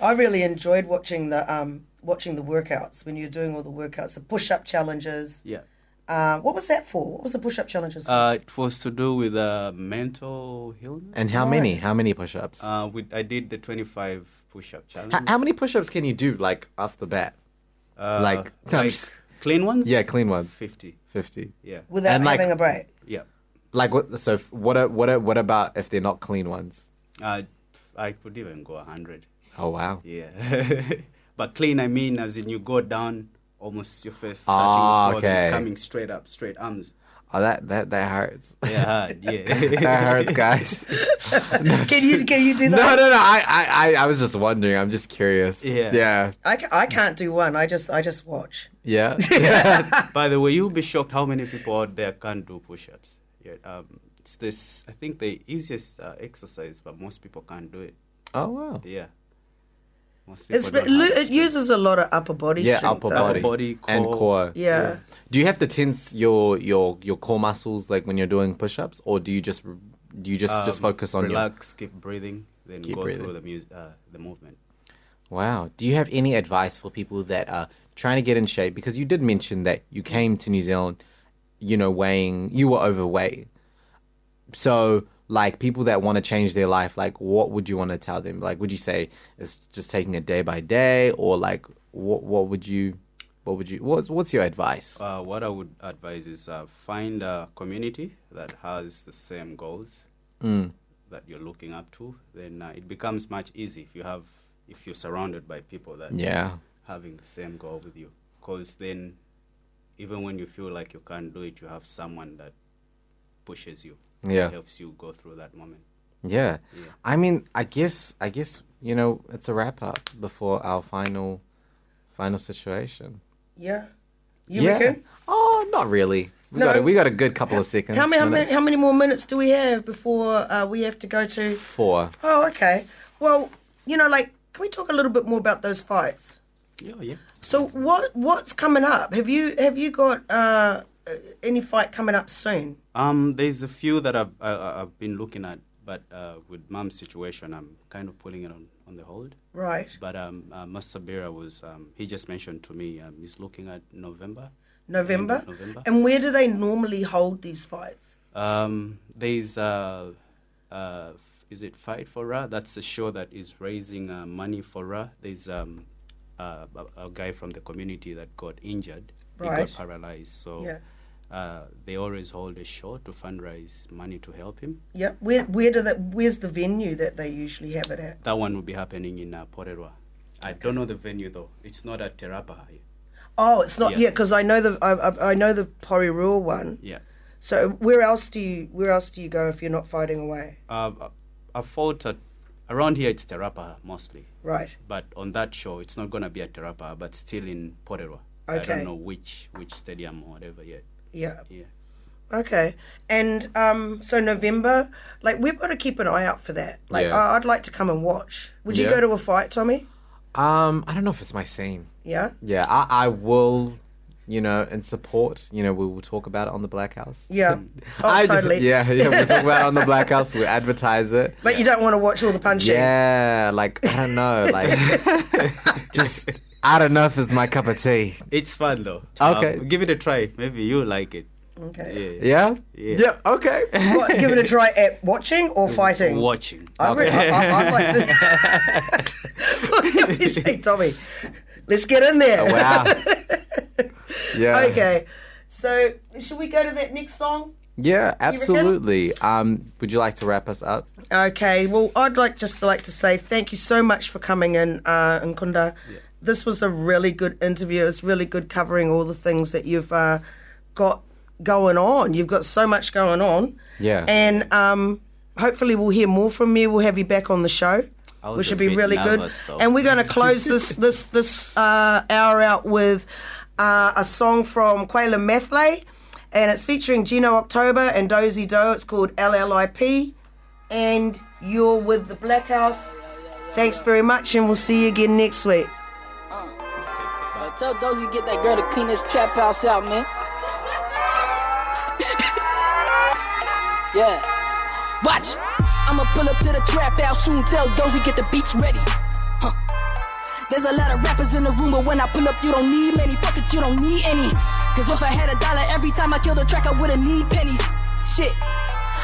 I really enjoyed watching the workouts when you're doing all the workouts, the push-up challenges. yeah. What was that for? What was the push-up challenges for? It was to do with mental illness. And how many? How many push-ups? I did the 25 push-up challenge. How many push-ups can you do, like, off the bat? Like clean ones? Yeah, clean ones. 50. 50. Yeah. Without And, like- having a break. Yeah. Like what? So what about if they're not clean ones? I could even go 100. Oh wow. Yeah. But clean, I mean, as in you go down almost your first Ah, starting before okay. then coming straight up, straight arms. Oh, that hurts. Yeah, hard, yeah. That hurts, guys. Can you do No, that? no, no. I was just wondering. I'm just curious. Yeah. Yeah. I can't do one. I just watch. Yeah. By the way, you'll be shocked how many people out there can't do push-ups. Yeah, it's this, I think, the easiest exercise, but most people can't do it. Oh wow. Yeah. Most people It's don't have it uses a lot of upper body Yeah, strength. upper though. body, body, and core. core. Yeah. Do you have to tense your core muscles like when you're doing push-ups, or do you just focus on relax, keep breathing, then Keep go breathing. through the movement. Wow. Do you have any advice for people that are trying to get in shape? Because you did mention that you came to New Zealand, you were overweight. So, like, people that want to change their life, like, what would you want to tell them? Like, would you say it's just taking it day by day, or like, what's your advice? What I would advise is find a community that has the same goals that you're looking up to. Then it becomes much easier if you're surrounded by people that having the same goal with you. Because then, even when you feel like you can't do it, you have someone that pushes you. Yeah. Helps you go through that moment. Yeah. Yeah. I mean, I guess it's a wrap up before our final situation. Yeah. You reckon? Oh, not really. We got a good couple of seconds. How many more minutes do we have before we have to go to? 4. Oh, okay. Well, can we talk a little bit more about those fights? Yeah. So what's coming up? Have you got any fight coming up soon? There's a few that I've been looking at, but with Mom's situation, I'm kind of putting it on the hold. Right. But Master Bera was he just mentioned to me he's looking at November. November? November. And where do they normally hold these fights? There's is it Fight for Ra? That's a show that is raising money for Ra. There's a guy from the community that got injured. He Right. got paralyzed. So Yeah. they always hold a show to fundraise money to help him. Yeah. Where's the venue that they usually have it at? That one will be happening in Porerua. I don't know the venue though. It's not at Terapa. Oh, it's not Yeah. yet because I know the Porirua one. Yeah. So where else do you go if you're not fighting away? I fought around here. It's Terapa mostly. Right. But on that show, it's not gonna be at Terapa, but still in Porerua. I Okay. don't know which stadium or whatever yet. Yeah. Yeah. Okay. And so November, like we've got to keep an eye out for that. Like Yeah. I'd like to come and watch. Would you Yeah. go to a fight, Tommy? I don't know if it's my scene. Yeah. Yeah, I will, in support. We will talk about it on the Blackhouse. Yeah. Oh, totally. Yeah, we'll talk about it on the Blackhouse. We'll advertise it. But you don't want to watch all the punching. Yeah, like, I don't know, like, just, I don't know if it's my cup of tea. It's fun though. Okay. Give it a try. Maybe you'll like it. Okay. Yeah. Yeah? Yeah. Okay. What, give it a try at watching or fighting? Watching. I'd like to. What do you say, Tommy? Let's get in there. Wow. Yeah. Okay. So, should we go to that next song? Yeah, absolutely. Would you like to wrap us up? Okay. Well, I'd like to say thank you so much for coming in, Nkunda. Yeah. This was a really good interview. It's really good covering all the things that you've got going on. You've got so much going on. Yeah. And hopefully we'll hear more from you. We'll have you back on the show. was Which a should be bit really nervous, good. though. And we're going to close this hour out with a song from Quayla Mathley, and it's featuring Gino October and Dozy Doe. It's called LLIP, and you're with the Blackhouse. Thanks very much, and we'll see you again next week. Tell Dozy get that girl to clean this trap house out, man. Yeah. Watch. I'ma pull up to the trap house soon. Tell Dozy get the beats ready. There's a lot of rappers in the room, but when I pull up, you don't need many. Fuck it, you don't need any. Cause if I had $1 every time I killed a track, I wouldn't need pennies. Shit.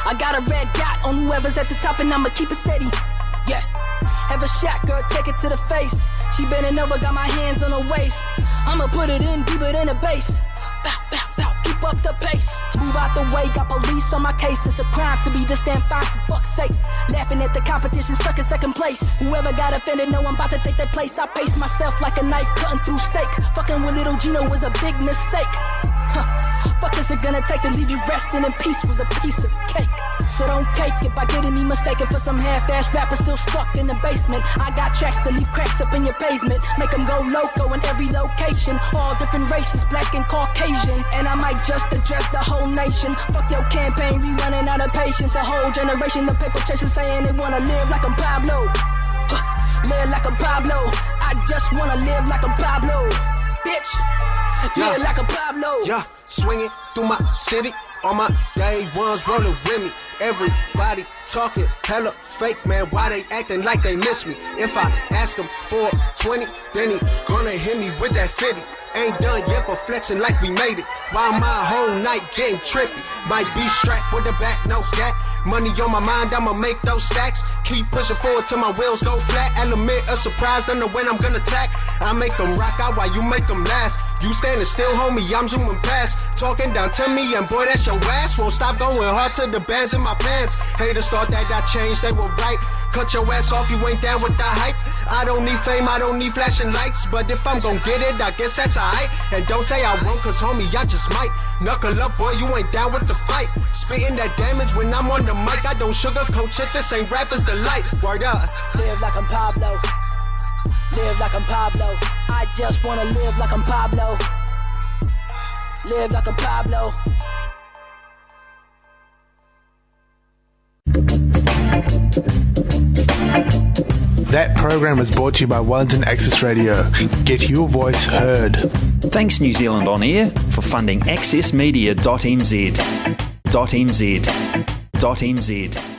I got a red dot on whoever's at the top, and I'ma keep it steady. Yeah. Have a shot, girl, take it to the face. She bending over, got my hands on her waist. I'ma put it in deeper than a bass. Bow, bow, bow, keep up the pace. Move out the way, got police on my case. It's a crime to be this damn fine, for fuck's sakes. Laughing at the competition, stuck in second place. Whoever got offended, know I'm about to take their place. I pace myself like a knife cutting through steak. Fucking with little Gino was a big mistake. Fuck is it gonna take to leave you resting in peace was a piece of cake. So don't cake it by getting me mistaken for some half-ass rapper still stuck in the basement. I got tracks to leave cracks up in your pavement, make them go loco in every location. All different races, black and Caucasian, and I might just address the whole nation. Fuck your campaign, we running out of patience. A whole generation of paper chasing saying they wanna live like I'm Pablo. Live like I'm Pablo. I just wanna live like I'm Pablo. Bitch. Yeah, like a Pablo. Yeah, swinging through my city. All my day ones rolling with me. Everybody talking hella fake, man. Why they acting like they miss me? If I ask him for 20, then he gonna hit me with that 50. Ain't done yet, but flexing like we made it. While my whole night getting trippy. Might be strapped with the back, no cat. Money on my mind, I'ma make those stacks. Keep pushing forward till my wheels go flat. Element of surprise, don't know when I'm gonna attack. I make them rock out while you make them laugh. You standing still, homie, I'm zooming past. Talking down to me, and boy, that's your ass. Won't stop going hard to the bands in my pants. Haters thought that I changed, they were right. Cut your ass off, you ain't down with the hype. I don't need fame, I don't need flashing lights. But if I'm gon' get it, I guess that's alright. And don't say I won't, cause homie, I just might. Knuckle up, boy, you ain't down with the fight. Spitting that damage when I'm on the mic. I don't sugarcoat shit, this ain't rapper's delight. Word up. Live like I'm Pablo. Live like I'm Pablo. I just wanna live like I'm Pablo. Live like I'm Pablo. That program was brought to you by Wellington Access Radio. Get your voice heard. Thanks New Zealand On Air for funding accessmedia.nz. .nz.